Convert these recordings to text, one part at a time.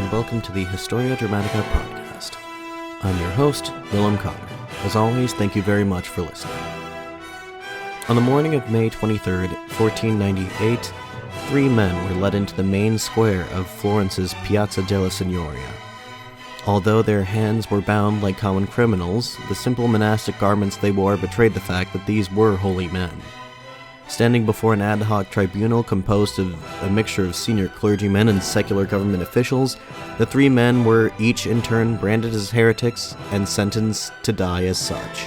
and welcome to the Historia Dramatica podcast. I'm your host, Willem Cotter. As always, thank you very much for listening. On the morning of May 23rd, 1498, three men were led into the main square of Florence's Piazza della Signoria. Although their hands were bound like common criminals, the simple monastic garments they wore betrayed the fact that these were holy men. Standing before an ad hoc tribunal composed of a mixture of senior clergymen and secular government officials, the three men were each in turn branded as heretics and sentenced to die as such.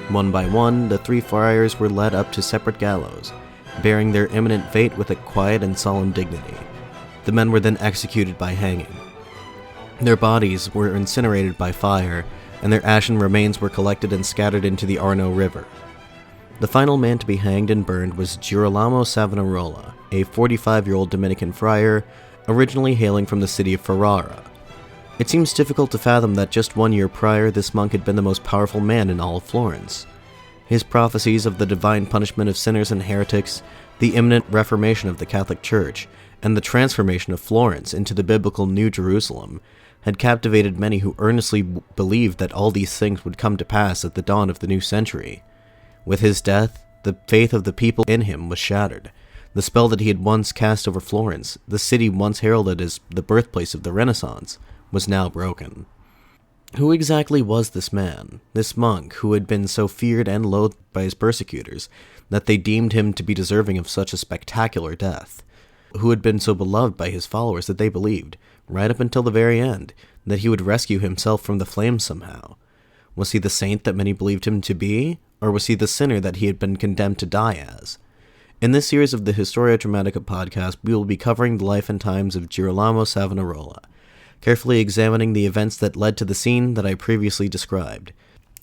One by one, the three friars were led up to separate gallows, bearing their imminent fate with a quiet and solemn dignity. The men were then executed by hanging. Their bodies were incinerated by fire, and their ashen remains were collected and scattered into the Arno River. The final man to be hanged and burned was Girolamo Savonarola, a 45-year-old Dominican friar, originally hailing from the city of Ferrara. It seems difficult to fathom that just 1 year prior, this monk had been the most powerful man in all of Florence. His prophecies of the divine punishment of sinners and heretics, the imminent reformation of the Catholic Church, and the transformation of Florence into the biblical New Jerusalem had captivated many who earnestly believed that all these things would come to pass at the dawn of the new century. With his death, the faith of the people in him was shattered. The spell that he had once cast over Florence, the city once heralded as the birthplace of the Renaissance, was now broken. Who exactly was this man, this monk, who had been so feared and loathed by his persecutors that they deemed him to be deserving of such a spectacular death? Who had been so beloved by his followers that they believed, right up until the very end, that he would rescue himself from the flames somehow? Was he the saint that many believed him to be, or was he the sinner that he had been condemned to die as? In this series of the Historia Dramatica podcast, we will be covering the life and times of Girolamo Savonarola, carefully examining the events that led to the scene that I previously described.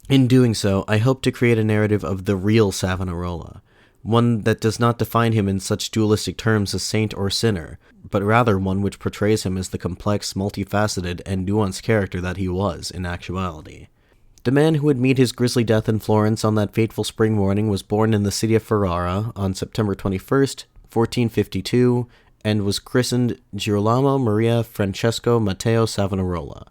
In doing so, I hope to create a narrative of the real Savonarola, one that does not define him in such dualistic terms as saint or sinner, but rather one which portrays him as the complex, multifaceted, and nuanced character that he was in actuality. The man who would meet his grisly death in Florence on that fateful spring morning was born in the city of Ferrara on September 21st, 1452, and was christened Girolamo Maria Francesco Matteo Savonarola.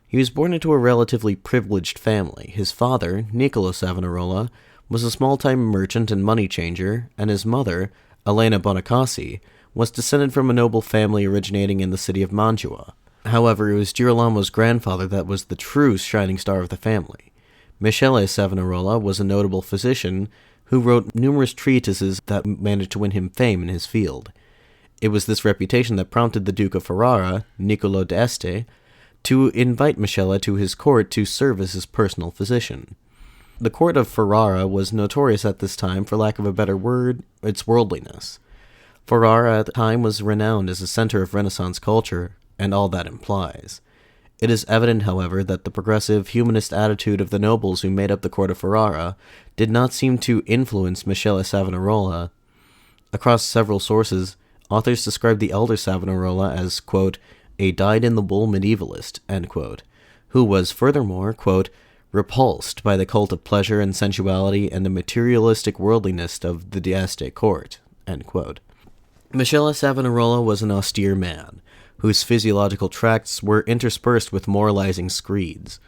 He was born into a relatively privileged family. His father, Niccolo Savonarola, was a small-time merchant and money changer, and his mother, Elena Bonacassi, was descended from a noble family originating in the city of Mantua. However, it was Girolamo's grandfather that was the true shining star of the family. Michele Savonarola was a notable physician who wrote numerous treatises that managed to win him fame in his field. It was this reputation that prompted the Duke of Ferrara, Niccolo d'Este, to invite Michele to his court to serve as his personal physician. The court of Ferrara was notorious at this time, for lack of a better word, its worldliness. Ferrara at the time was renowned as a center of Renaissance culture, and all that implies. It is evident, however, that the progressive, humanist attitude of the nobles who made up the court of Ferrara did not seem to influence Michele Savonarola. Across several sources, authors describe the elder Savonarola as, quote, a dyed-in-the-wool medievalist, end quote, who was furthermore, quote, repulsed by the cult of pleasure and sensuality and the materialistic worldliness of the d'Este court, end quote. Michele Savonarola was an austere man, whose physiological tracts were interspersed with moralizing screeds.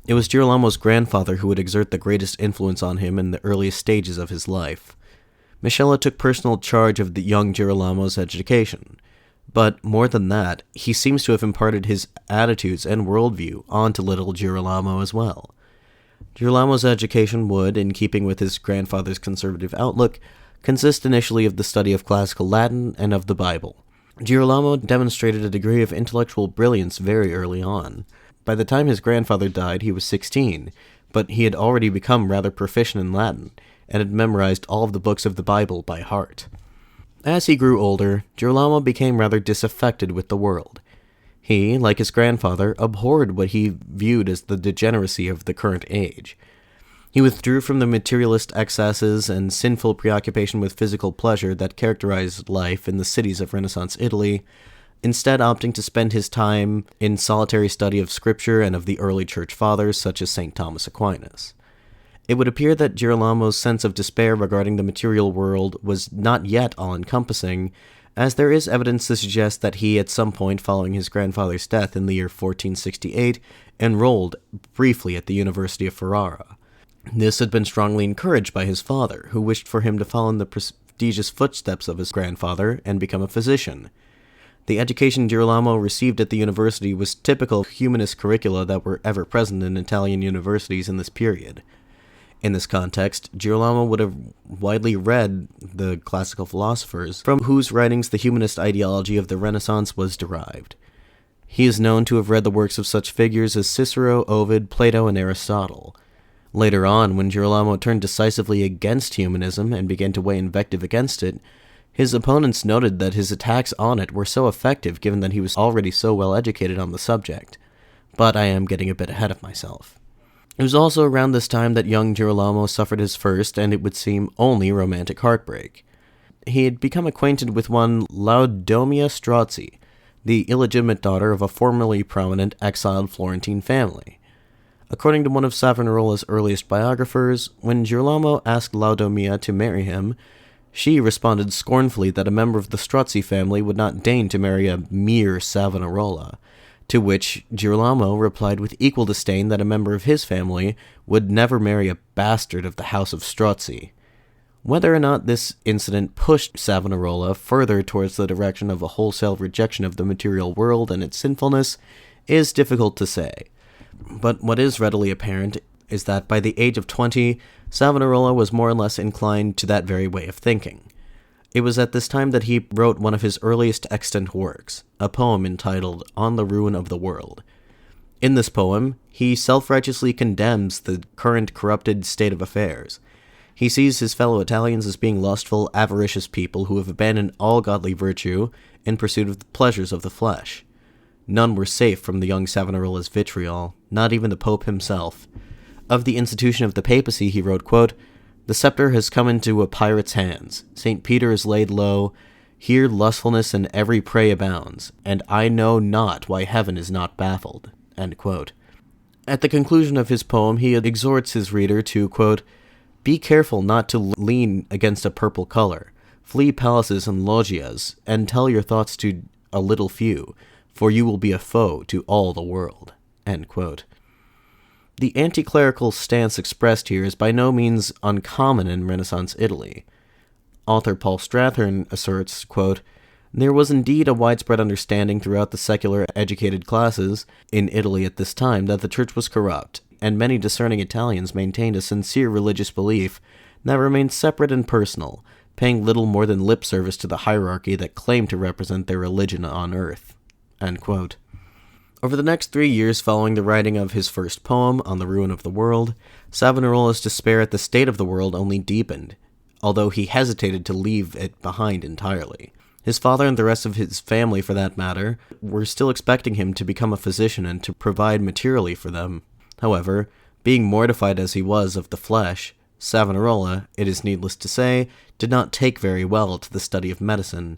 It was Girolamo's grandfather who would exert the greatest influence on him in the earliest stages of his life. Michele took personal charge of the young Girolamo's education, but more than that, he seems to have imparted his attitudes and worldview onto little Girolamo as well. Girolamo's education would, in keeping with his grandfather's conservative outlook, consist initially of the study of classical Latin and of the Bible. Girolamo demonstrated a degree of intellectual brilliance very early on. By the time his grandfather died, he was 16, but he had already become rather proficient in Latin, and had memorized all of the books of the Bible by heart. As he grew older, Girolamo became rather disaffected with the world. He, like his grandfather, abhorred what he viewed as the degeneracy of the current age. He withdrew from the materialist excesses and sinful preoccupation with physical pleasure that characterized life in the cities of Renaissance Italy, instead opting to spend his time in solitary study of Scripture and of the early church fathers such as St. Thomas Aquinas. It would appear that Girolamo's sense of despair regarding the material world was not yet all-encompassing, as there is evidence to suggest that he, at some point following his grandfather's death in the year 1468, enrolled briefly at the University of Ferrara. This had been strongly encouraged by his father, who wished for him to follow in the prestigious footsteps of his grandfather and become a physician. The education Girolamo received at the university was typical humanist curricula that were ever present in Italian universities in this period. In this context, Girolamo would have widely read the classical philosophers, from whose writings the humanist ideology of the Renaissance was derived. He is known to have read the works of such figures as Cicero, Ovid, Plato, and Aristotle. Later on, when Girolamo turned decisively against humanism and began to weigh invective against it, his opponents noted that his attacks on it were so effective given that he was already so well educated on the subject. But I am getting a bit ahead of myself. It was also around this time that young Girolamo suffered his first, and it would seem only, romantic heartbreak. He had become acquainted with one Lauro Strozzi, the illegitimate daughter of a formerly prominent exiled Florentine family. According to one of Savonarola's earliest biographers, when Girolamo asked Lauro to marry him, she responded scornfully that a member of the Strozzi family would not deign to marry a mere Savonarola, to which Girolamo replied with equal disdain that a member of his family would never marry a bastard of the house of Strozzi. Whether or not this incident pushed Savonarola further towards the direction of a wholesale rejection of the material world and its sinfulness is difficult to say. But what is readily apparent is that by the age of 20, Savonarola was more or less inclined to that very way of thinking. It was at this time that he wrote one of his earliest extant works, a poem entitled On the Ruin of the World. In this poem, he self-righteously condemns the current corrupted state of affairs. He sees his fellow Italians as being lustful, avaricious people who have abandoned all godly virtue in pursuit of the pleasures of the flesh. None were safe from the young Savonarola's vitriol, not even the Pope himself. Of the institution of the papacy, he wrote, quote, "The scepter has come into a pirate's hands. St. Peter is laid low. Here lustfulness and every prey abounds, and I know not why heaven is not baffled." End quote. At the conclusion of his poem, he exhorts his reader to, quote, "Be careful not to lean against a purple color. Flee palaces and loggias, and tell your thoughts to a little few, for you will be a foe to all the world." End quote. The anti-clerical stance expressed here is by no means uncommon in Renaissance Italy. Author Paul Strathern asserts, quote, "There was indeed a widespread understanding throughout the secular educated classes in Italy at this time that the church was corrupt, and many discerning Italians maintained a sincere religious belief that remained separate and personal, paying little more than lip service to the hierarchy that claimed to represent their religion on earth." End quote. Over the next 3 years following the writing of his first poem, On the Ruin of the World, Savonarola's despair at the state of the world only deepened, although he hesitated to leave it behind entirely. His father, and the rest of his family for that matter, were still expecting him to become a physician and to provide materially for them. However, being mortified as he was of the flesh, Savonarola, it is needless to say, did not take very well to the study of medicine.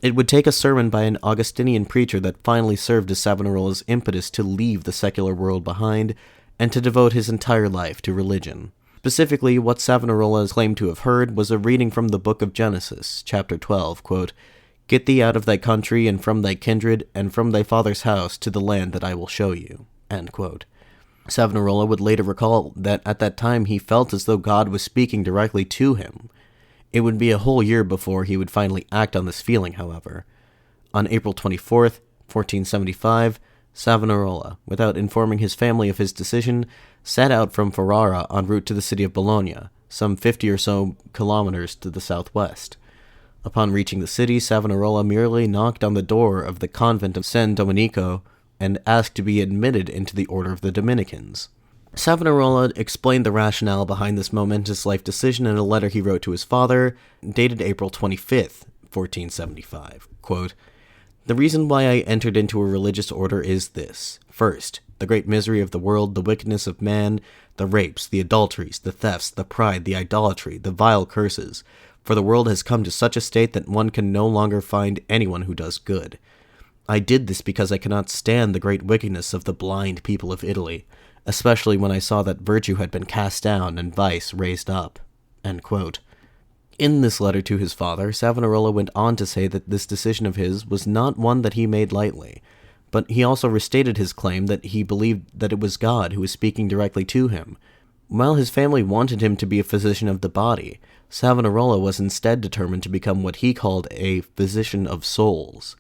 It would take a sermon by an Augustinian preacher that finally served as Savonarola's impetus to leave the secular world behind and to devote his entire life to religion. Specifically, what Savonarola claimed to have heard was a reading from the book of Genesis, chapter 12, quote, "Get thee out of thy country and from thy kindred and from thy father's house to the land that I will show you." End quote. Savonarola would later recall that at that time he felt as though God was speaking directly to him. It would be a whole year before he would finally act on this feeling, however. On April 24th, 1475, Savonarola, without informing his family of his decision, set out from Ferrara en route to the city of Bologna, some 50 or so kilometers to the southwest. Upon reaching the city, Savonarola merely knocked on the door of the convent of San Domenico and asked to be admitted into the order of the Dominicans. Savonarola explained the rationale behind this momentous life decision in a letter he wrote to his father, dated April 25th, 1475. Quote, "The reason why I entered into a religious order is this. First, the great misery of the world, the wickedness of man, the rapes, the adulteries, the thefts, the pride, the idolatry, the vile curses. For the world has come to such a state that one can no longer find anyone who does good. I did this because I cannot stand the great wickedness of the blind people of Italy, especially when I saw that virtue had been cast down and vice raised up." End quote. In this letter to his father, Savonarola went on to say that this decision of his was not one that he made lightly, but he also restated his claim that he believed that it was God who was speaking directly to him. While his family wanted him to be a physician of the body, Savonarola was instead determined to become what he called a physician of souls.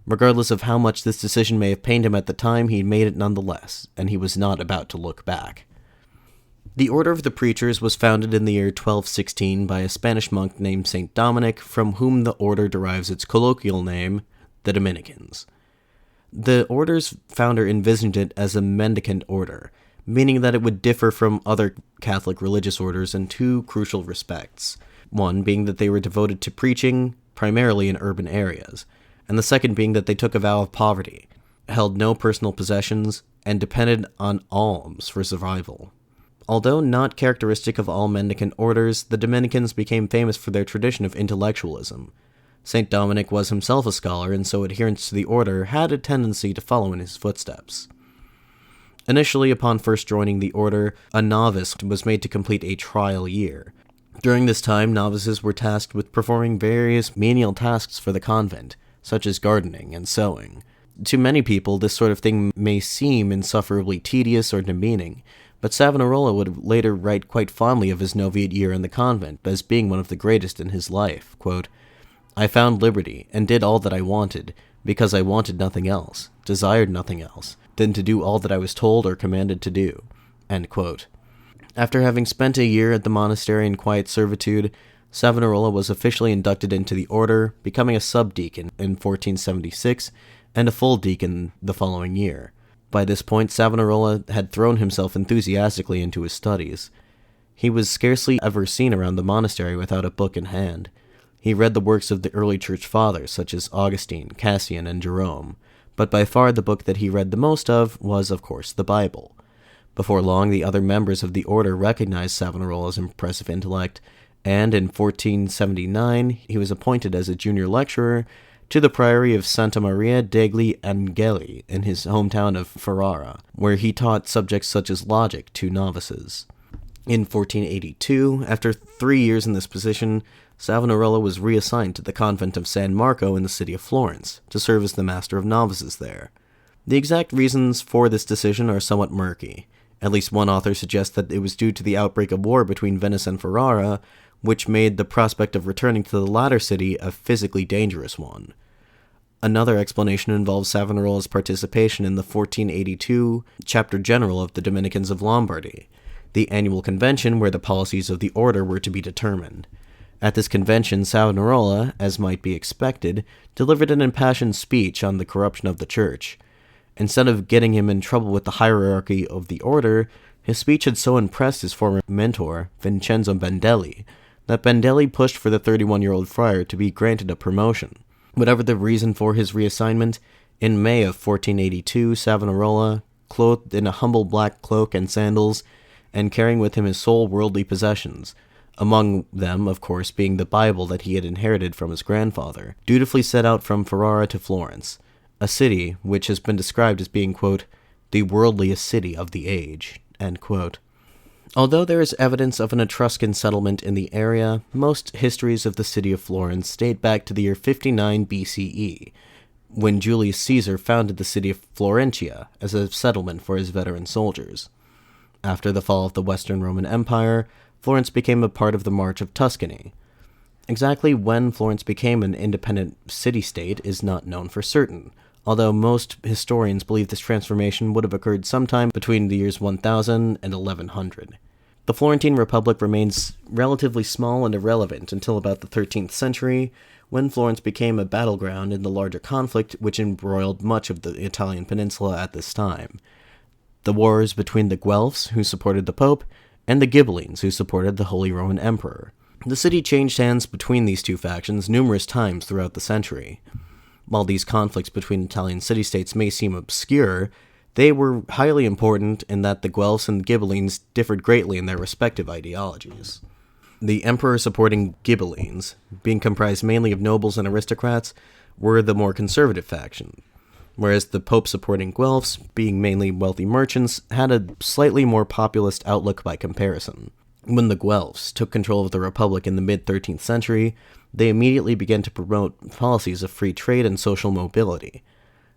Regardless of how much this decision may have pained him at the time, he made it nonetheless, and he was not about to look back. The Order of the Preachers was founded in the year 1216 by a Spanish monk named St. Dominic, from whom the order derives its colloquial name, the Dominicans. The order's founder envisioned it as a mendicant order, meaning that it would differ from other Catholic religious orders in two crucial respects. One being that they were devoted to preaching, primarily in urban areas, and the second being that they took a vow of poverty, held no personal possessions, and depended on alms for survival. Although not characteristic of all mendicant orders, the Dominicans became famous for their tradition of intellectualism. St. Dominic was himself a scholar, and so adherents to the order had a tendency to follow in his footsteps. Initially, upon first joining the order, a novice was made to complete a trial year. During this time, novices were tasked with performing various menial tasks for the convent, such as gardening and sewing. To many people, this sort of thing may seem insufferably tedious or demeaning, but Savonarola would later write quite fondly of his novitiate year in the convent as being one of the greatest in his life. Quote, "I found liberty, and did all that I wanted, because I wanted nothing else, desired nothing else, than to do all that I was told or commanded to do." End quote. After having spent a year at the monastery in quiet servitude, Savonarola was officially inducted into the order, becoming a subdeacon in 1476 and a full deacon the following year. By this point, Savonarola had thrown himself enthusiastically into his studies. He was scarcely ever seen around the monastery without a book in hand. He read the works of the early church fathers, such as Augustine, Cassian, and Jerome, but by far the book that he read the most of was, of course, the Bible. Before long, the other members of the order recognized Savonarola's impressive intellect, and in 1479 he was appointed as a junior lecturer to the priory of Santa Maria degli Angeli in his hometown of Ferrara, where he taught subjects such as logic to novices. In 1482, after 3 years in this position, Savonarola was reassigned to the convent of San Marco in the city of Florence, to serve as the master of novices there. The exact reasons for this decision are somewhat murky. At least one author suggests that it was due to the outbreak of war between Venice and Ferrara, which made the prospect of returning to the latter city a physically dangerous one. Another explanation involves Savonarola's participation in the 1482 Chapter General of the Dominicans of Lombardy, the annual convention where the policies of the order were to be determined. At this convention, Savonarola, as might be expected, delivered an impassioned speech on the corruption of the church. Instead of getting him in trouble with the hierarchy of the order, his speech had so impressed his former mentor, Vincenzo Bendelli, that Bendelli pushed for the 31-year-old friar to be granted a promotion. Whatever the reason for his reassignment, in May of 1482, Savonarola, clothed in a humble black cloak and sandals, and carrying with him his sole worldly possessions, among them, of course, being the Bible that he had inherited from his grandfather, dutifully set out from Ferrara to Florence, a city which has been described as being, quote, "the worldliest city of the age," end quote. Although there is evidence of an Etruscan settlement in the area, most histories of the city of Florence date back to the year 59 BCE, when Julius Caesar founded the city of Florentia as a settlement for his veteran soldiers. After the fall of the Western Roman Empire, Florence became a part of the March of Tuscany. Exactly when Florence became an independent city-state is not known for certain, although most historians believe this transformation would have occurred sometime between the years 1000 and 1100. The Florentine Republic remains relatively small and irrelevant until about the 13th century, when Florence became a battleground in the larger conflict which embroiled much of the Italian peninsula at this time. The wars between the Guelphs, who supported the Pope, and the Ghibellines, who supported the Holy Roman Emperor. The city changed hands between these two factions numerous times throughout the century. While these conflicts between Italian city-states may seem obscure, they were highly important in that the Guelphs and Ghibellines differed greatly in their respective ideologies. The emperor-supporting Ghibellines, being comprised mainly of nobles and aristocrats, were the more conservative faction, whereas the Pope-supporting Guelphs, being mainly wealthy merchants, had a slightly more populist outlook by comparison. When the Guelphs took control of the Republic in the mid-13th century, they immediately began to promote policies of free trade and social mobility.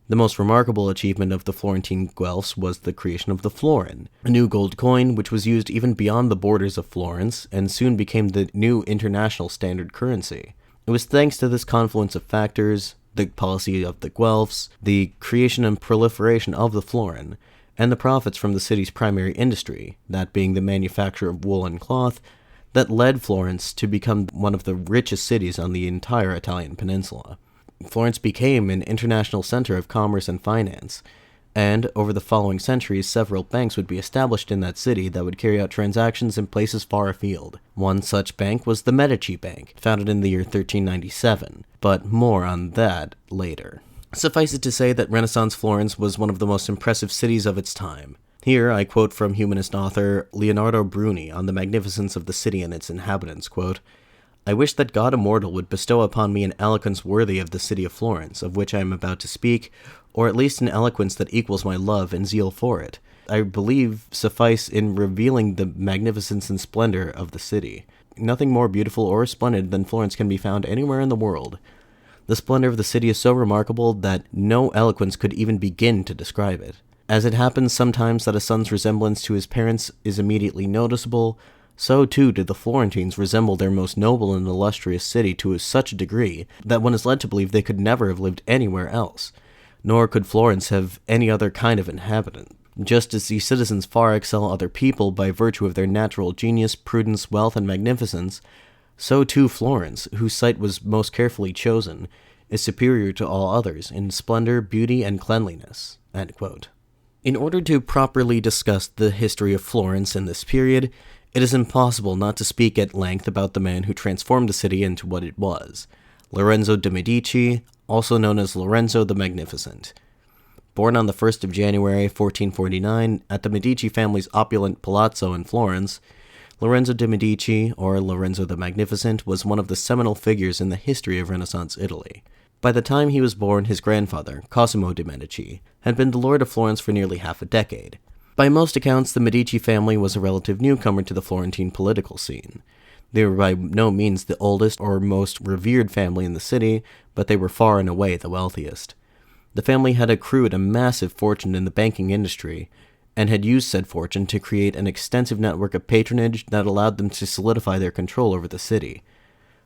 The most remarkable achievement of the Florentine Guelphs was the creation of the florin, a new gold coin which was used even beyond the borders of Florence and soon became the new international standard currency. It was thanks to this confluence of factors, the policy of the Guelphs, the creation and proliferation of the florin, and the profits from the city's primary industry, that being the manufacture of wool and cloth, that led Florence to become one of the richest cities on the entire Italian peninsula. Florence became an international center of commerce and finance, and over the following centuries, several banks would be established in that city that would carry out transactions in places far afield. One such bank was the Medici Bank, founded in the year 1397, but more on that later. Suffice it to say that Renaissance Florence was one of the most impressive cities of its time. Here I quote from humanist author Leonardo Bruni on the magnificence of the city and its inhabitants, quote, "I wish that God immortal would bestow upon me an eloquence worthy of the city of Florence, of which I am about to speak, or at least an eloquence that equals my love and zeal for it. I believe suffice in revealing the magnificence and splendor of the city. Nothing more beautiful or splendid than Florence can be found anywhere in the world. The splendor of the city is so remarkable that no eloquence could even begin to describe it. As it happens sometimes that a son's resemblance to his parents is immediately noticeable, so too did the Florentines resemble their most noble and illustrious city to such a degree that one is led to believe they could never have lived anywhere else, nor could Florence have any other kind of inhabitant. Just as these citizens far excel other people by virtue of their natural genius, prudence, wealth, and magnificence, so too Florence, whose site was most carefully chosen, is superior to all others in splendor, beauty, and cleanliness." End quote. In order to properly discuss the history of Florence in this period, it is impossible not to speak at length about the man who transformed the city into what it was, Lorenzo de' Medici, also known as Lorenzo the Magnificent. Born on the 1st of January 1449 at the Medici family's opulent palazzo in Florence, Lorenzo de' Medici, or Lorenzo the Magnificent, was one of the seminal figures in the history of Renaissance Italy. By the time he was born, his grandfather, Cosimo de' Medici, had been the lord of Florence for nearly half a decade. By most accounts, the Medici family was a relative newcomer to the Florentine political scene. They were by no means the oldest or most revered family in the city, but they were far and away the wealthiest. The family had accrued a massive fortune in the banking industry, and had used said fortune to create an extensive network of patronage that allowed them to solidify their control over the city.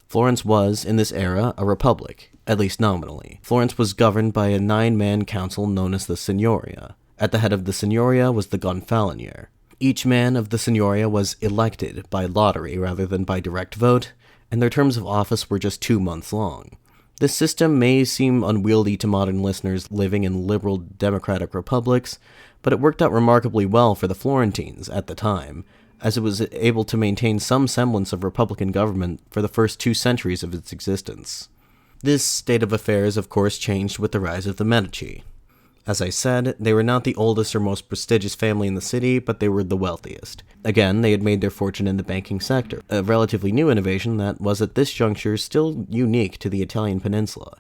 Florence was, in this era, a republic, at least nominally. Florence was governed by a 9-man council known as the Signoria. At the head of the Signoria was the Gonfalonier. Each man of the Signoria was elected by lottery rather than by direct vote, and their terms of office were just 2 months long. This system may seem unwieldy to modern listeners living in liberal democratic republics, but it worked out remarkably well for the Florentines at the time, as it was able to maintain some semblance of republican government for the first 2 centuries of its existence. This state of affairs, of course, changed with the rise of the Medici. As I said, they were not the oldest or most prestigious family in the city, but they were the wealthiest. Again, they had made their fortune in the banking sector, a relatively new innovation that was at this juncture still unique to the Italian peninsula.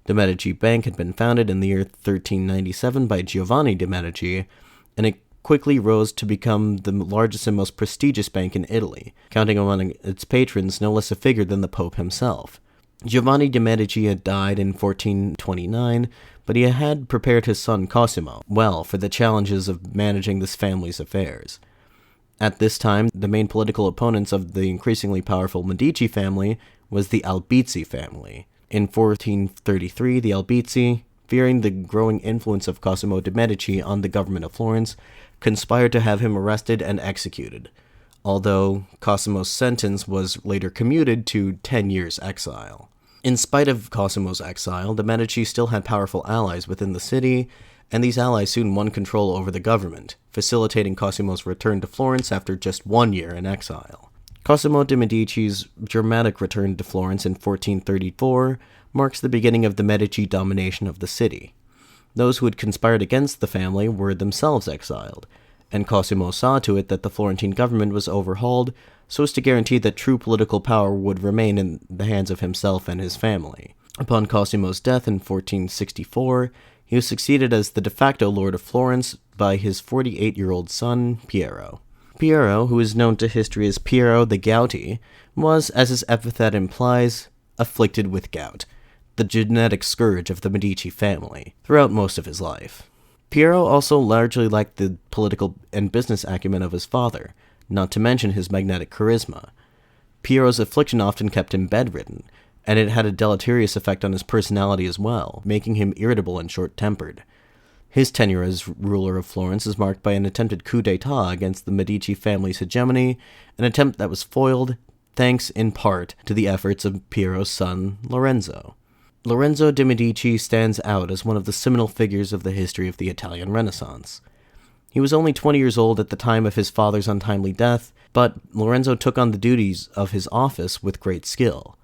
The Medici Bank had been founded in the year 1397 by Giovanni de' Medici, and it quickly rose to become the largest and most prestigious bank in Italy, counting among its patrons no less a figure than the Pope himself. Giovanni de' Medici had died in 1429, but he had prepared his son Cosimo well for the challenges of managing this family's affairs. At this time, the main political opponents of the increasingly powerful Medici family was the Albizzi family. In 1433, the Albizzi, fearing the growing influence of Cosimo de' Medici on the government of Florence, conspired to have him arrested and executed, although Cosimo's sentence was later commuted to 10 years' exile. In spite of Cosimo's exile, the Medici still had powerful allies within the city, and these allies soon won control over the government, facilitating Cosimo's return to Florence after just 1 year in exile. Cosimo de' Medici's dramatic return to Florence in 1434 marks the beginning of the Medici domination of the city. Those who had conspired against the family were themselves exiled, and Cosimo saw to it that the Florentine government was overhauled so as to guarantee that true political power would remain in the hands of himself and his family. Upon Cosimo's death in 1464, he was succeeded as the de facto lord of Florence by his 48-year-old son, Piero. Piero, who is known to history as Piero the Gouty, was, as his epithet implies, afflicted with gout, the genetic scourge of the Medici family, throughout most of his life. Piero also largely lacked the political and business acumen of his father, not to mention his magnetic charisma. Piero's affliction often kept him bedridden, and it had a deleterious effect on his personality as well, making him irritable and short-tempered. His tenure as ruler of Florence is marked by an attempted coup d'etat against the Medici family's hegemony, an attempt that was foiled thanks in part to the efforts of Piero's son, Lorenzo. Lorenzo de' Medici stands out as one of the seminal figures of the history of the Italian Renaissance. He was only 20 years old at the time of his father's untimely death, but Lorenzo took on the duties of his office with great skill.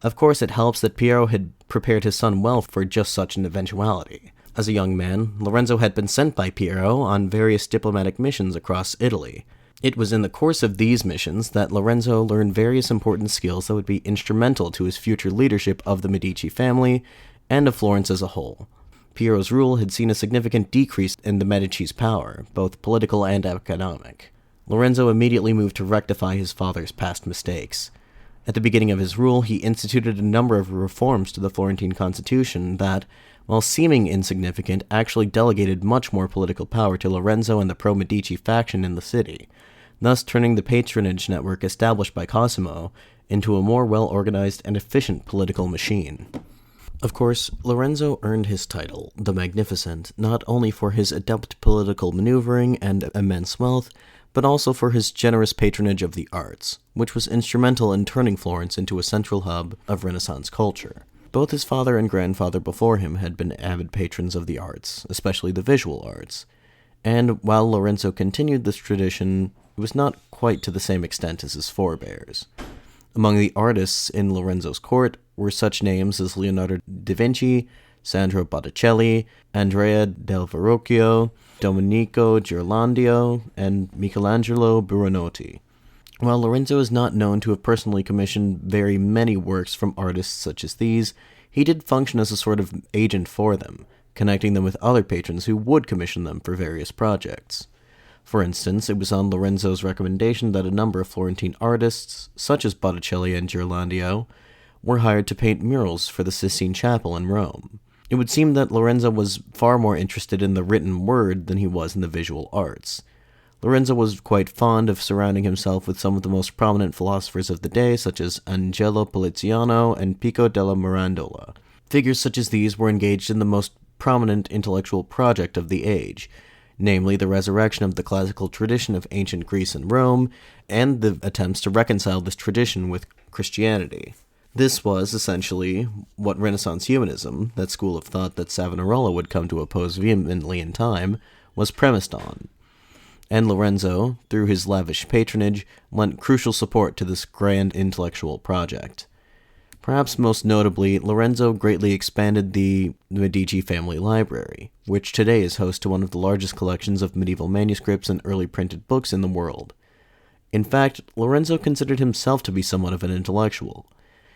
Of course, it helps that Piero had prepared his son well for just such an eventuality. As a young man, Lorenzo had been sent by Piero on various diplomatic missions across Italy. It was in the course of these missions that Lorenzo learned various important skills that would be instrumental to his future leadership of the Medici family and of Florence as a whole. Piero's rule had seen a significant decrease in the Medici's power, both political and economic. Lorenzo immediately moved to rectify his father's past mistakes. At the beginning of his rule, he instituted a number of reforms to the Florentine constitution that, while seeming insignificant, actually delegated much more political power to Lorenzo and the pro-Medici faction in the city, thus turning the patronage network established by Cosimo into a more well-organized and efficient political machine. Of course, Lorenzo earned his title, the Magnificent, not only for his adept political maneuvering and immense wealth, but also for his generous patronage of the arts, which was instrumental in turning Florence into a central hub of Renaissance culture. Both his father and grandfather before him had been avid patrons of the arts, especially the visual arts, and while Lorenzo continued this tradition, it was not quite to the same extent as his forebears. Among the artists in Lorenzo's court were such names as Leonardo da Vinci, Sandro Botticelli, Andrea del Verrocchio, Domenico Ghirlandaio, and Michelangelo Buonarroti. While Lorenzo is not known to have personally commissioned very many works from artists such as these, he did function as a sort of agent for them, connecting them with other patrons who would commission them for various projects. For instance, it was on Lorenzo's recommendation that a number of Florentine artists, such as Botticelli and Ghirlandaio, were hired to paint murals for the Sistine Chapel in Rome. It would seem that Lorenzo was far more interested in the written word than he was in the visual arts. Lorenzo was quite fond of surrounding himself with some of the most prominent philosophers of the day, such as Angelo Poliziano and Pico della Mirandola. Figures such as these were engaged in the most prominent intellectual project of the age, namely the resurrection of the classical tradition of ancient Greece and Rome, and the attempts to reconcile this tradition with Christianity. This was, essentially, what Renaissance humanism, that school of thought that Savonarola would come to oppose vehemently in time, was premised on. And Lorenzo, through his lavish patronage, lent crucial support to this grand intellectual project. Perhaps most notably, Lorenzo greatly expanded the Medici family library, which today is host to one of the largest collections of medieval manuscripts and early printed books in the world. In fact, Lorenzo considered himself to be somewhat of an intellectual.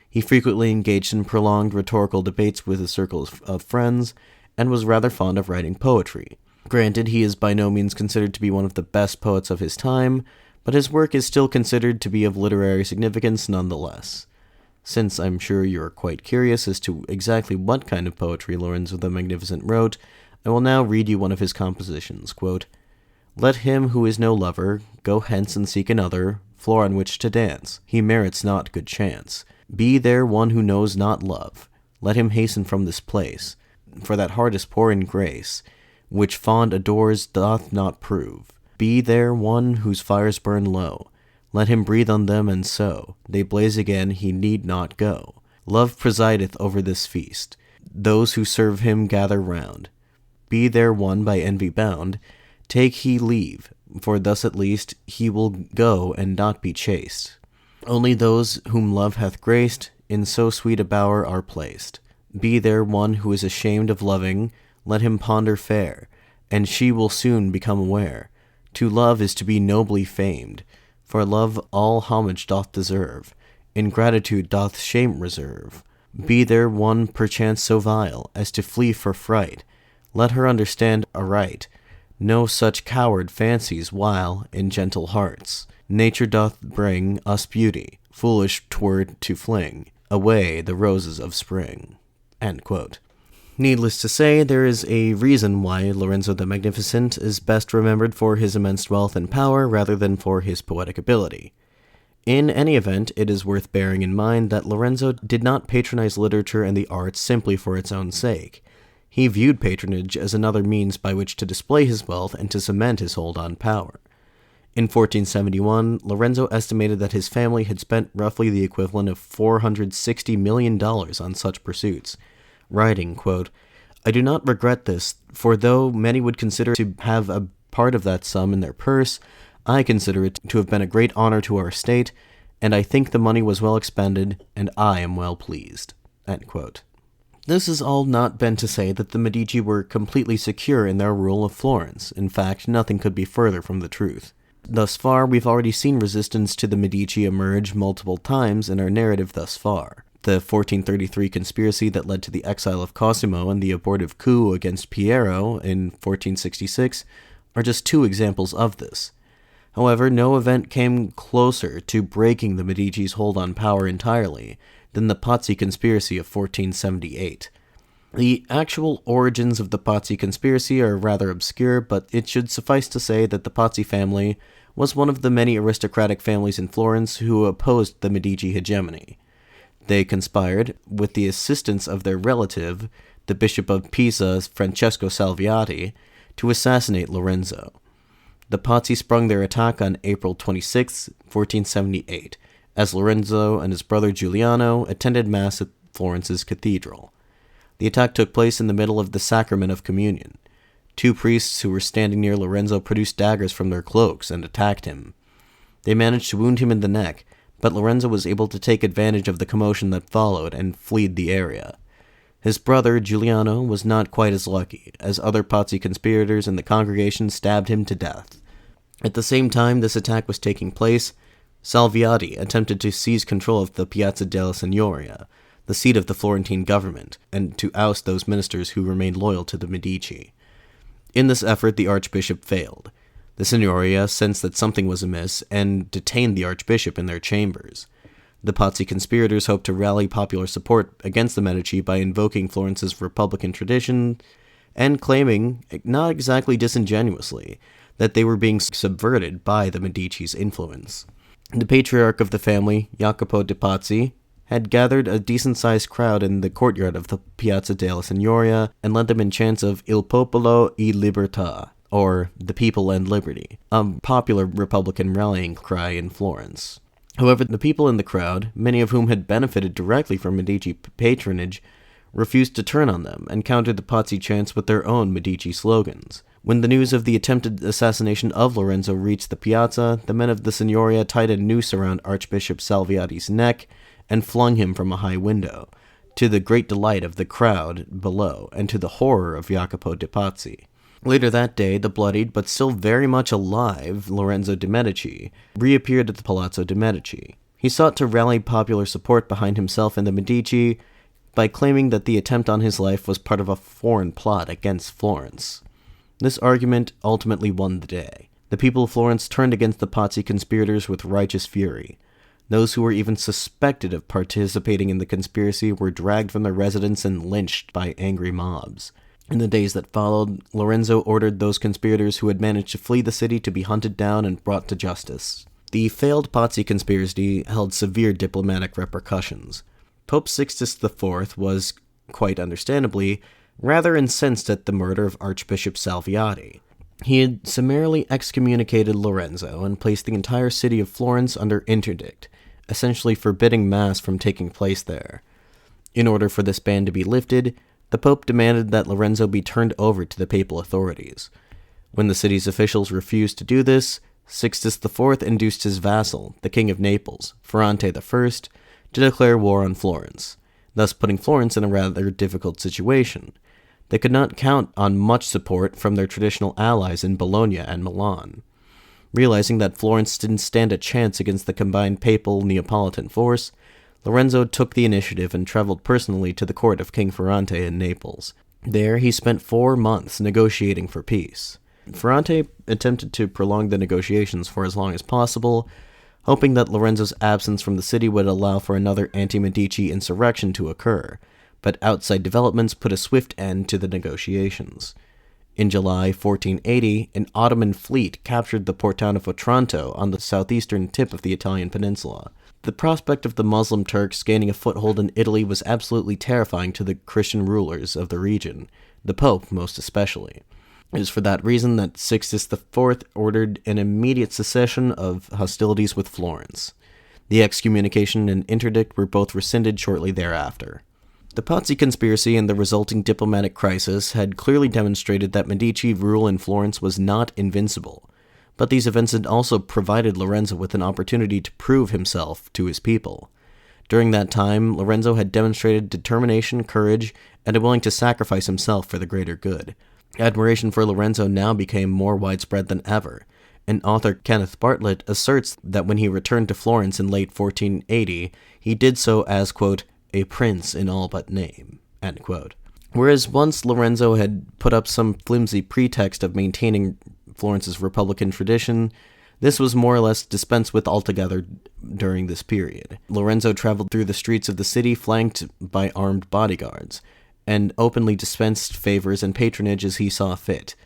He frequently engaged in prolonged rhetorical debates with a circle of friends, and was rather fond of writing poetry. Granted, he is by no means considered to be one of the best poets of his time, but his work is still considered to be of literary significance nonetheless. Since I'm sure you're quite curious as to exactly what kind of poetry Lorenzo the Magnificent wrote, I will now read you one of his compositions, quote, "Let him who is no lover go hence and seek another floor on which to dance. He merits not good chance. Be there one who knows not love. Let him hasten from this place, for that heart is poor in grace, which fond adores doth not prove. Be there one whose fires burn low. Let him breathe on them, and so they blaze again, he need not go. Love presideth over this feast. Those who serve him gather round. Be there one by envy bound. Take he leave, for thus at least he will go and not be chaste. Only those whom love hath graced in so sweet a bower are placed. Be there one who is ashamed of loving, let him ponder fair, and she will soon become aware. To love is to be nobly famed, for love all homage doth deserve, ingratitude doth shame reserve. Be there one perchance so vile as to flee for fright, let her understand aright, No such coward fancies while, in gentle hearts, nature doth bring us beauty, foolish 'twere to fling away the roses of spring." End quote. Needless to say, there is a reason why Lorenzo the Magnificent is best remembered for his immense wealth and power rather than for his poetic ability. In any event, it is worth bearing in mind that Lorenzo did not patronize literature and the arts simply for its own sake. He viewed patronage as another means by which to display his wealth and to cement his hold on power. In 1471, Lorenzo estimated that his family had spent roughly the equivalent of $460 million on such pursuits, writing, quote, "I do not regret this, for though many would consider to have a part of that sum in their purse, I consider it to have been a great honor to our state, and I think the money was well expended, and I am well pleased." End quote. This is all not been to say that the Medici were completely secure in their rule of Florence. In fact, nothing could be further from the truth. Thus far, we've already seen resistance to the Medici emerge multiple times in our narrative thus far. The 1433 conspiracy that led to the exile of Cosimo and the abortive coup against Piero in 1466 are just two examples of this. However, no event came closer to breaking the Medici's hold on power entirely than the Pazzi conspiracy of 1478. The actual origins of the Pazzi conspiracy are rather obscure, but it should suffice to say that the Pazzi family was one of the many aristocratic families in Florence who opposed the Medici hegemony. They conspired, with the assistance of their relative, the Bishop of Pisa, Francesco Salviati, to assassinate Lorenzo. The Pazzi sprung their attack on April 26, 1478, as Lorenzo and his brother Giuliano attended Mass at Florence's cathedral. The attack took place in the middle of the sacrament of communion. Two priests who were standing near Lorenzo produced daggers from their cloaks and attacked him. They managed to wound him in the neck, but Lorenzo was able to take advantage of the commotion that followed and fled the area. His brother, Giuliano, was not quite as lucky, as other Pazzi conspirators in the congregation stabbed him to death. At the same time this attack was taking place, Salviati attempted to seize control of the Piazza della Signoria, the seat of the Florentine government, and to oust those ministers who remained loyal to the Medici. In this effort, the archbishop failed. The Signoria sensed that something was amiss and detained the archbishop in their chambers. The Pazzi conspirators hoped to rally popular support against the Medici by invoking Florence's republican tradition and claiming, not exactly disingenuously, that they were being subverted by the Medici's influence. The patriarch of the family, Jacopo de Pazzi, had gathered a decent-sized crowd in the courtyard of the Piazza della Signoria and led them in chants of Il Popolo e Libertà, or the People and Liberty, a popular Republican rallying cry in Florence. However, the people in the crowd, many of whom had benefited directly from Medici patronage, refused to turn on them and countered the Pazzi chants with their own Medici slogans. When the news of the attempted assassination of Lorenzo reached the piazza, the men of the Signoria tied a noose around Archbishop Salviati's neck and flung him from a high window, to the great delight of the crowd below and to the horror of Jacopo de Pazzi. Later that day, the bloodied but still very much alive Lorenzo de' Medici reappeared at the Palazzo de' Medici. He sought to rally popular support behind himself and the Medici by claiming that the attempt on his life was part of a foreign plot against Florence. This argument ultimately won the day. The people of Florence turned against the Pazzi conspirators with righteous fury. Those who were even suspected of participating in the conspiracy were dragged from their residence and lynched by angry mobs. In the days that followed, Lorenzo ordered those conspirators who had managed to flee the city to be hunted down and brought to justice. The failed Pazzi conspiracy held severe diplomatic repercussions. Pope Sixtus IV was, quite understandably, rather incensed at the murder of Archbishop Salviati. He had summarily excommunicated Lorenzo and placed the entire city of Florence under interdict, essentially forbidding Mass from taking place there. In order for this ban to be lifted, the Pope demanded that Lorenzo be turned over to the papal authorities. When the city's officials refused to do this, Sixtus IV induced his vassal, the King of Naples, Ferrante I, to declare war on Florence, thus putting Florence in a rather difficult situation. They could not count on much support from their traditional allies in Bologna and Milan. Realizing that Florence didn't stand a chance against the combined papal Neapolitan force, Lorenzo took the initiative and traveled personally to the court of King Ferrante in Naples. There he spent 4 months negotiating for peace. Ferrante attempted to prolong the negotiations for as long as possible, hoping that Lorenzo's absence from the city would allow for another anti-Medici insurrection to occur, but outside developments put a swift end to the negotiations. In July 1480, an Ottoman fleet captured the port town of Otranto on the southeastern tip of the Italian peninsula. The prospect of the Muslim Turks gaining a foothold in Italy was absolutely terrifying to the Christian rulers of the region, the Pope most especially. It was for that reason that Sixtus IV ordered an immediate cessation of hostilities with Florence. The excommunication and interdict were both rescinded shortly thereafter. The Pazzi conspiracy and the resulting diplomatic crisis had clearly demonstrated that Medici rule in Florence was not invincible, but these events had also provided Lorenzo with an opportunity to prove himself to his people. During that time, Lorenzo had demonstrated determination, courage, and a willing to sacrifice himself for the greater good. Admiration for Lorenzo now became more widespread than ever, and author Kenneth Bartlett asserts that when he returned to Florence in late 1480, he did so as, quote, a prince in all but name, end quote. Whereas once Lorenzo had put up some flimsy pretext of maintaining Florence's republican tradition, this was more or less dispensed with altogether during this period. Lorenzo traveled through the streets of the city flanked by armed bodyguards, and openly dispensed favors and patronage as he saw fit.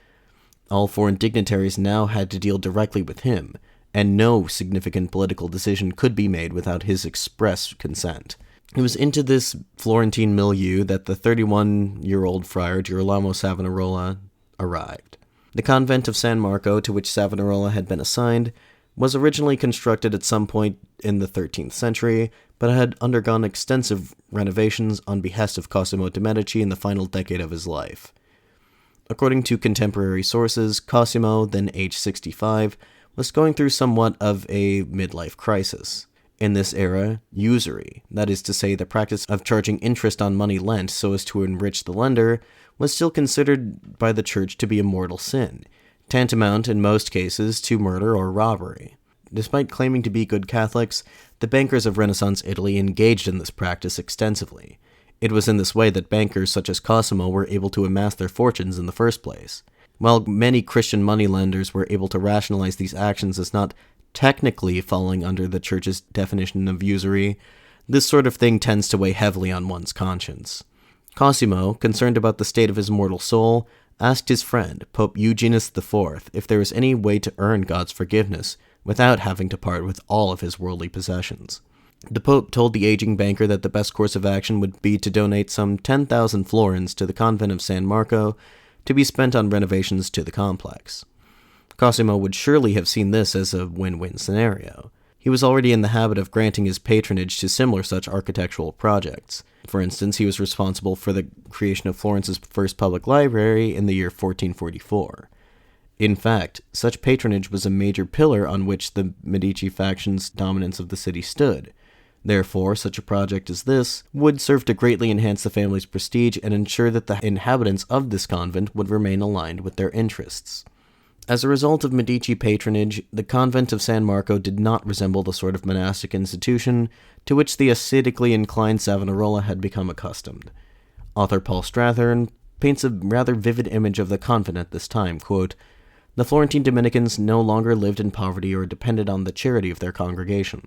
All foreign dignitaries now had to deal directly with him, and no significant political decision could be made without his express consent. It was into this Florentine milieu that the 31-year-old friar Girolamo Savonarola arrived. The convent of San Marco, to which Savonarola had been assigned, was originally constructed at some point in the 13th century, but had undergone extensive renovations on behest of Cosimo de' Medici in the final decade of his life. According to contemporary sources, Cosimo, then aged 65, was going through somewhat of a midlife crisis. In this era, usury, that is to say the practice of charging interest on money lent so as to enrich the lender, was still considered by the church to be a mortal sin, tantamount in most cases to murder or robbery. Despite claiming to be good Catholics, the bankers of Renaissance Italy engaged in this practice extensively. It was in this way that bankers such as Cosimo were able to amass their fortunes in the first place. While many Christian moneylenders were able to rationalize these actions as not technically falling under the church's definition of usury, this sort of thing tends to weigh heavily on one's conscience. Cosimo, concerned about the state of his mortal soul, asked his friend, Pope Eugenius IV, if there was any way to earn God's forgiveness without having to part with all of his worldly possessions. The Pope told the aging banker that the best course of action would be to donate some 10,000 florins to the convent of San Marco to be spent on renovations to the complex. Cosimo would surely have seen this as a win-win scenario. He was already in the habit of granting his patronage to similar such architectural projects. For instance, he was responsible for the creation of Florence's first public library in the year 1444. In fact, such patronage was a major pillar on which the Medici faction's dominance of the city stood. Therefore, such a project as this would serve to greatly enhance the family's prestige and ensure that the inhabitants of this convent would remain aligned with their interests. As a result of Medici patronage, the convent of San Marco did not resemble the sort of monastic institution to which the ascetically inclined Savonarola had become accustomed. Author Paul Strathern paints a rather vivid image of the convent at this time, quote, "The Florentine Dominicans no longer lived in poverty or depended on the charity of their congregation.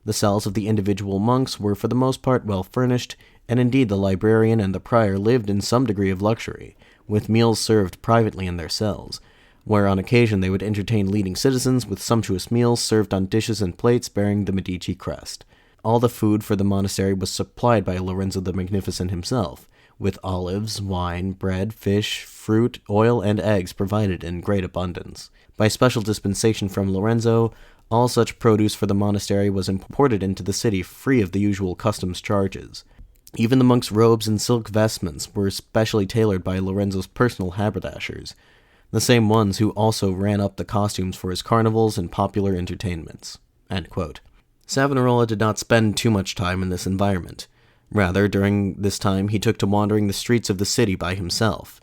The cells of the individual monks were for the most part well furnished, and indeed the librarian and the prior lived in some degree of luxury, with meals served privately in their cells, where on occasion they would entertain leading citizens with sumptuous meals served on dishes and plates bearing the Medici crest. All the food for the monastery was supplied by Lorenzo the Magnificent himself, with olives, wine, bread, fish, fruit, oil, and eggs provided in great abundance. By special dispensation from Lorenzo, all such produce for the monastery was imported into the city free of the usual customs charges. Even the monks' robes and silk vestments were specially tailored by Lorenzo's personal haberdashers, the same ones who also ran up the costumes for his carnivals and popular entertainments." End quote. Savonarola did not spend too much time in this environment. Rather, during this time, he took to wandering the streets of the city by himself.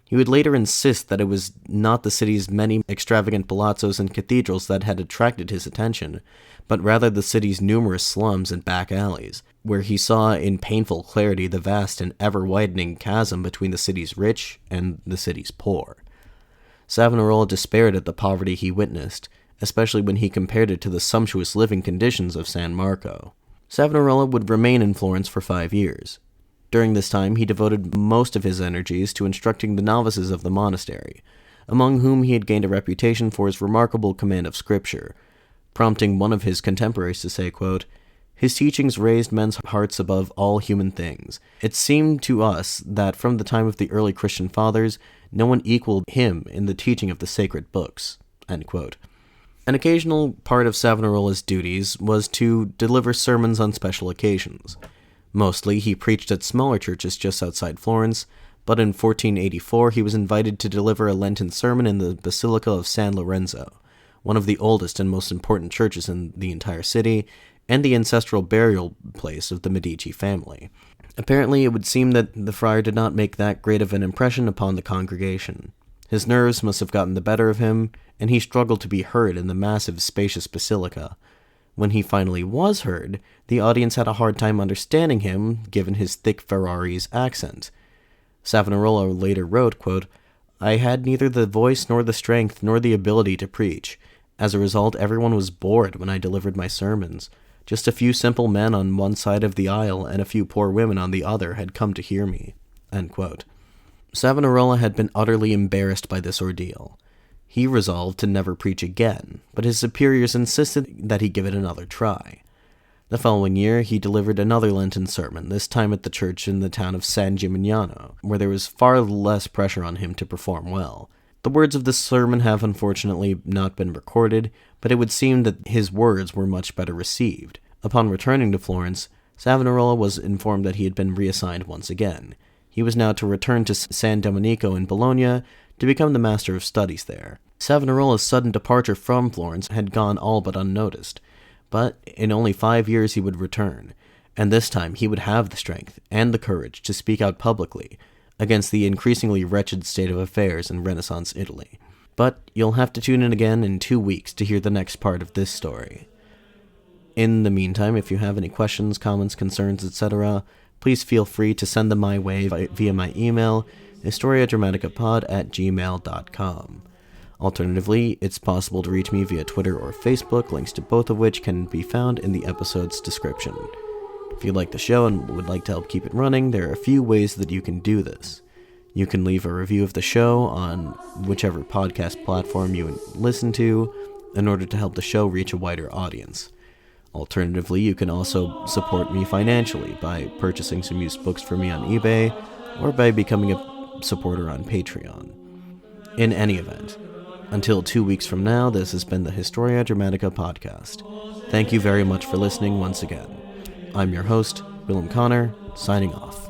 He would later insist that it was not the city's many extravagant palazzos and cathedrals that had attracted his attention, but rather the city's numerous slums and back alleys, where he saw in painful clarity the vast and ever-widening chasm between the city's rich and the city's poor. Savonarola despaired at the poverty he witnessed, especially when he compared it to the sumptuous living conditions of San Marco. Savonarola would remain in Florence for 5 years. During this time, he devoted most of his energies to instructing the novices of the monastery, among whom he had gained a reputation for his remarkable command of Scripture, prompting one of his contemporaries to say, quote, "His teachings raised men's hearts above all human things. It seemed to us that from the time of the early Christian fathers, no one equaled him in the teaching of the sacred books." End quote. An occasional part of Savonarola's duties was to deliver sermons on special occasions. Mostly, he preached at smaller churches just outside Florence, but in 1484 he was invited to deliver a Lenten sermon in the Basilica of San Lorenzo, one of the oldest and most important churches in the entire city, and the ancestral burial place of the Medici family. Apparently, it would seem that the friar did not make that great of an impression upon the congregation. His nerves must have gotten the better of him, and he struggled to be heard in the massive, spacious basilica. When he finally was heard, the audience had a hard time understanding him, given his thick Ferrarese accent. Savonarola later wrote, quote, "I had neither the voice nor the strength nor the ability to preach. As a result, everyone was bored when I delivered my sermons. Just a few simple men on one side of the aisle and a few poor women on the other had come to hear me." End quote. Savonarola had been utterly embarrassed by this ordeal. He resolved to never preach again, but his superiors insisted that he give it another try. The following year, he delivered another Lenten sermon, this time at the church in the town of San Gimignano, where there was far less pressure on him to perform well. The words of this sermon have unfortunately not been recorded, but it would seem that his words were much better received. Upon returning to Florence, Savonarola was informed that he had been reassigned once again. He was now to return to San Domenico in Bologna to become the master of studies there. Savonarola's sudden departure from Florence had gone all but unnoticed, but in only 5 years he would return, and this time he would have the strength and the courage to speak out publicly against the increasingly wretched state of affairs in Renaissance Italy. But you'll have to tune in again in 2 weeks to hear the next part of this story. In the meantime, if you have any questions, comments, concerns, etc., please feel free to send them my way via my email, historiadramaticapod@gmail.com. Alternatively, it's possible to reach me via Twitter or Facebook, links to both of which can be found in the episode's description. If you like the show and would like to help keep it running, there are a few ways that you can do this. You can leave a review of the show on whichever podcast platform you listen to in order to help the show reach a wider audience. Alternatively, you can also support me financially by purchasing some used books for me on eBay or by becoming a supporter on Patreon. In any event, until 2 weeks from now, this has been the Historia Dramatica podcast. Thank you very much for listening once again. I'm your host, Willem Connor, signing off.